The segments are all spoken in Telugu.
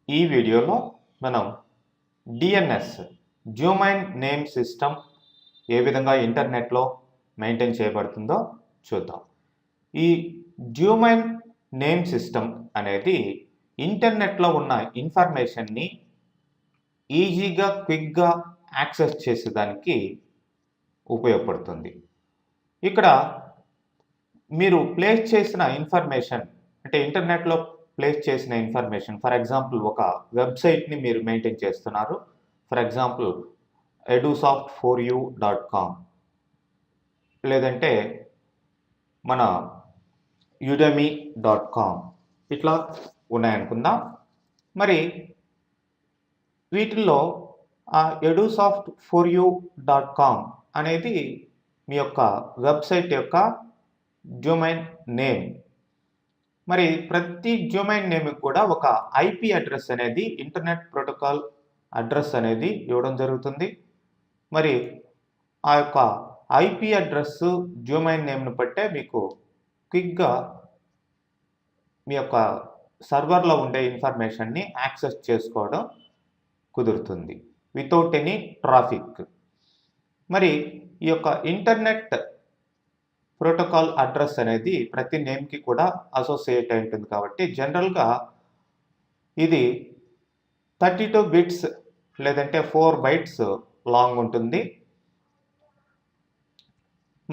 ఈ వీడియోలో మనం డిఎన్ఎస్ డొమైన్ నేమ్ సిస్టమ్ ఏ విధంగా ఇంటర్నెట్లో మెయింటైన్ చేయబడుతుందో చూద్దాం. ఈ డొమైన్ నేమ్ సిస్టమ్ అనేది ఇంటర్నెట్లో ఉన్న ఇన్ఫర్మేషన్ని ఈజీగా క్విక్గా యాక్సెస్ చేసేదానికి ఉపయోగపడుతుంది. ఇక్కడ మీరు ప్లేస్ చేసిన ఇన్ఫర్మేషన్ అంటే ఇంటర్నెట్లో ప్లేస్ చేసిన ఇన్ఫర్మేషన్, ఫర్ ఎగ్జాంపుల్ ఒక వెబ్సైట్ని మీరు మెయింటైన్ చేస్తున్నారు. ఫర్ ఎగ్జాంపుల్ edusoft4u.com లేదంటే మన udemy.com ఇట్లా ఉన్నాయనుకుందాం. మరి వీటిల్లో ఆ edusoft4u.com అనేది మీ యొక్క వెబ్సైట్ యొక్క డొమైన్ నేమ్. మరి ప్రతి డొమైన్ నేమ్కి కూడా ఒక ఐపీ అడ్రస్ అనేది, ఇంటర్నెట్ ప్రోటోకాల్ అడ్రస్ అనేది ఇవ్వడం జరుగుతుంది. మరి ఆ యొక్క ఐపీ అడ్రస్ డొమైన్ నేమ్ను బట్టే మీకు క్విక్గా మీ యొక్క సర్వర్లో ఉండే ఇన్ఫర్మేషన్ని యాక్సెస్ చేసుకోవడం కుదురుతుంది వితౌట్ ఎనీ ట్రాఫిక్. మరి ఈ యొక్క ఇంటర్నెట్ ప్రోటోకాల్ అడ్రస్ అనేది ప్రతి నేమ్కి కూడా అసోసియేట్ అయి ఉంటుంది కాబట్టి జనరల్గా ఇది 32 బిట్స్ లేదంటే 4 బైట్స్ లాంగ్ ఉంటుంది.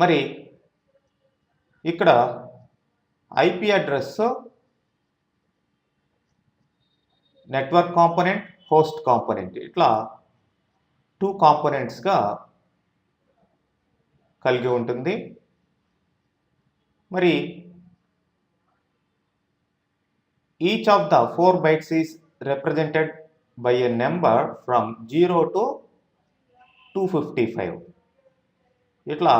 మరి ఇక్కడ IP address network component, host component ఇట్లా 2 కాంపోనెంట్స్గా కలిగి ఉంటుంది. మరి each of the 4 bytes is represented by a number from 0 to 255. ఇట్లా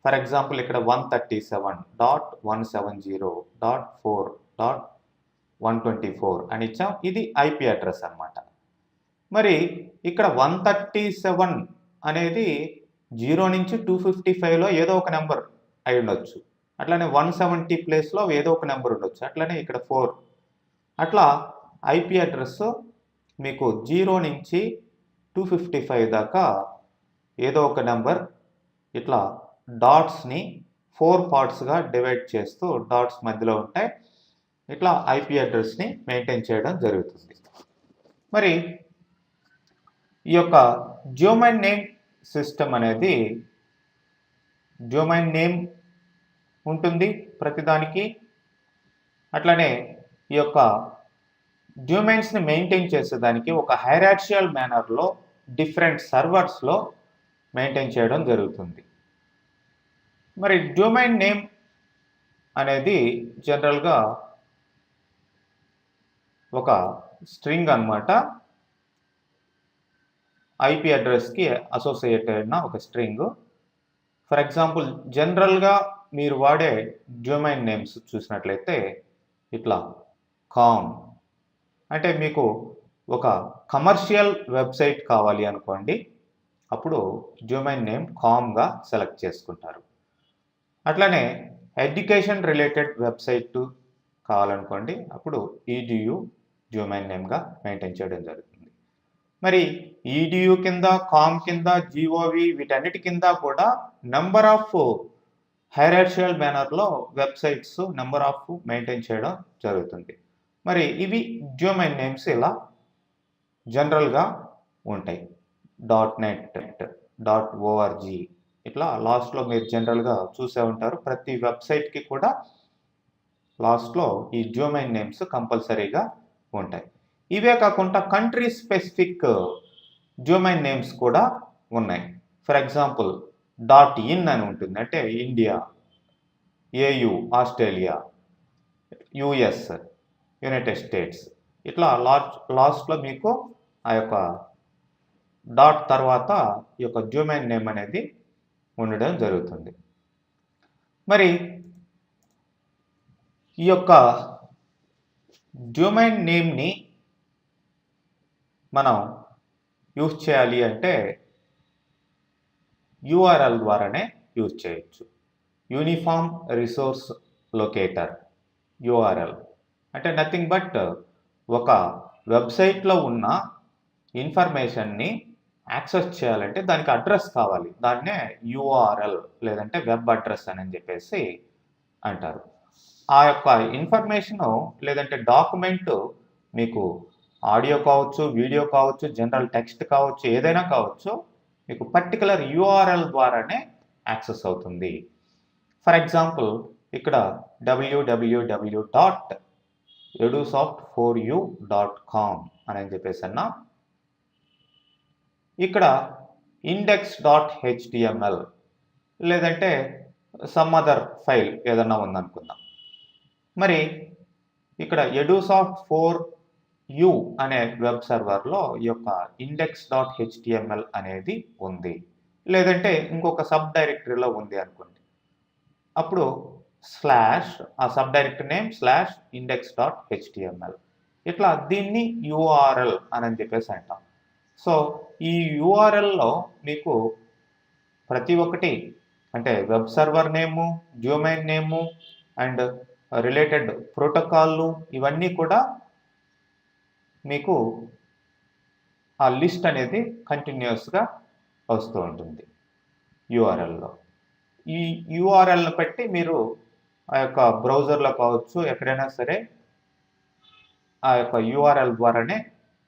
ఫర్ ఎగ్జాంపుల్ ఇక్కడ 137.170.4.124 అని ఇచ్చాం. ఇది ఐపీ అడ్రస్ అన్నమాట. మరి ఇక్కడ 137 అనేది 0 నుంచి 255లో ఏదో ఒక నెంబర్ అయి ఉండొచ్చు. అట్లానే 170 ప్లేస్లో ఏదో ఒక నెంబర్ ఉండొచ్చు. అట్లనే ఇక్కడ 4 అట్లా ఐపీ అడ్రస్ మీకు 0 నుంచి 255 దాకా ఏదో ఒక నెంబర్ ఇట్లా డాట్స్ని 4 పార్ట్స్గా డివైడ్ చేస్తూ డాట్స్ మధ్యలో ఉంటాయి. ఇట్లా ఐపీ అడ్రస్ని మెయింటైన్ చేయడం జరుగుతుంది. మరి ఈ యొక్క డొమైన్ నేమ్ సిస్టమ్ అనేది డొమైన్ నేమ్ ఉంటుంది ప్రతిదానికి. అట్లనే ఈ యొక్క డొమైన్స్ని మెయింటైన్ చేసేదానికి ఒక హైరార్చికల్ మేనర్లో డిఫరెంట్ సర్వర్స్లో మెయింటైన్ చేయడం జరుగుతుంది. మరి డొమైన్ నేమ్ అనేది జనరల్గా ఒక స్ట్రింగ్ అన్నమాట. ఐపీ అడ్రస్కి అసోసియేట్ అయిన ఒక స్ట్రింగ్. ఫర్ ఎగ్జాంపుల్ జనరల్గా మీరు వాడే డొమైన్ నేమ్స్ చూసినట్లయితే ఇట్లా కామ్ అంటే మీకు ఒక కమర్షియల్ వెబ్సైట్ కావాలి అనుకోండి, అప్పుడు డొమైన్ నేమ్ కామ్గా సెలెక్ట్ చేసుకుంటారు. అట్లనే ఎడ్యుకేషన్ రిలేటెడ్ వెబ్సైట్ కావాలనుకోండి, అప్పుడు ఈడియు డొమైన్ నేమ్గా మెయింటైన్ చేయడం జరుగుతుంది. మరి ఈడియు కింద, కామ్ కింద, జిఓవి వీటన్నిటి కింద కూడా నెంబర్ ఆఫ్ హైరార్చికల్ మేనర్లో వెబ్సైట్స్ నెంబర్ ఆఫ్ మెయింటైన్ చేయడం జరుగుతుంది. మరి ఇవి డొమైన్ నేమ్స్ ఇలా జనరల్గా ఉంటాయి. .net, .org ఇట్లా లాస్ట్లో మీరు జనరల్గా చూసే ఉంటారు. ప్రతి వెబ్సైట్కి కూడా లాస్ట్లో ఈ డొమైన్ నేమ్స్ కంపల్సరీగా ఉంటాయి. ఇవే కాకుండా కంట్రీ స్పెసిఫిక్ డొమైన్ నేమ్స్ కూడా ఉన్నాయి. ఫర్ ఎగ్జాంపుల్ .in అని ఉంటుంది, అంటే India, AU Australia, US United States ఇట్లా లాస్ట్లో మీకు ఆ యొక్క డాట్ తర్వాత ఈ యొక్క డొమైన్ నేమ్ అనేది ఉండడం జరుగుతుంది. మరి ఈ యొక్క డొమైన్ నేమ్ని మనం యూజ్ చేయాలి అంటే యూఆర్ఎల్ ద్వారానే యూజ్ చేయొచ్చు. యూనిఫామ్ రిసోర్స్ లొకేటర్ యూఆర్ఎల్ అంటే నథింగ్ బట్ ఒక వెబ్సైట్లో ఉన్న ఇన్ఫర్మేషన్ని యాక్సెస్ చేయాలంటే దానికి అడ్రస్ కావాలి. దాన్నే యూఆర్ఎల్ లేదంటే వెబ్ అడ్రస్ అని చెప్పేసి అంటారు. ఆ యొక్క ఇన్ఫర్మేషను లేదంటే డాక్యుమెంటు మీకు ఆడియో కావచ్చు, వీడియో కావచ్చు, జనరల్ టెక్స్ట్ కావచ్చు, ఏదైనా కావచ్చు. మీకు పర్టికులర్ యూఆర్ఎల్ ద్వారానే యాక్సెస్ అవుతుంది. ఫర్ ఎగ్జాంపుల్ ఇక్కడ www.edusoft4u.com అని చెప్పేసి అన్నా. ఇక్కడ index.html లేదంటే సమ్ అదర్ ఫైల్ ఏదన్నా ఉందనుకుందాం. మరి ఇక్కడ edusoft4u అనే వెబ్ సర్వర్లో ఈ యొక్క index.html అనేది ఉంది. లేదంటే ఇంకొక సబ్ డైరెక్టరీలో ఉంది అనుకోండి. అప్పుడు ఆ సబ్ డైరెక్టరీ నేమ్ /index.html ఇట్లా దీన్ని యూఆర్ఎల్ అని చెప్పేసి అంటాం. సో ఈ యూఆర్ఎల్లో మీకు ప్రతి ఒక్కటి అంటే web server name, domain name and related ప్రోటోకాల్లు ఇవన్నీ కూడా మీకు ఆ లిస్ట్ అనేది కంటిన్యూస్గా వస్తూ ఉంటుంది యూఆర్ఎల్లో. ఈ యూఆర్ఎల్ని బట్టి మీరు ఆ యొక్క బ్రౌజర్లో కావచ్చు ఎక్కడైనా సరే ఆ యొక్క యూఆర్ఎల్ ద్వారానే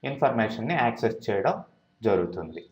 ఇన్ఫర్మేషన్ని యాక్సెస్ చేయడం జరుగుతుంది.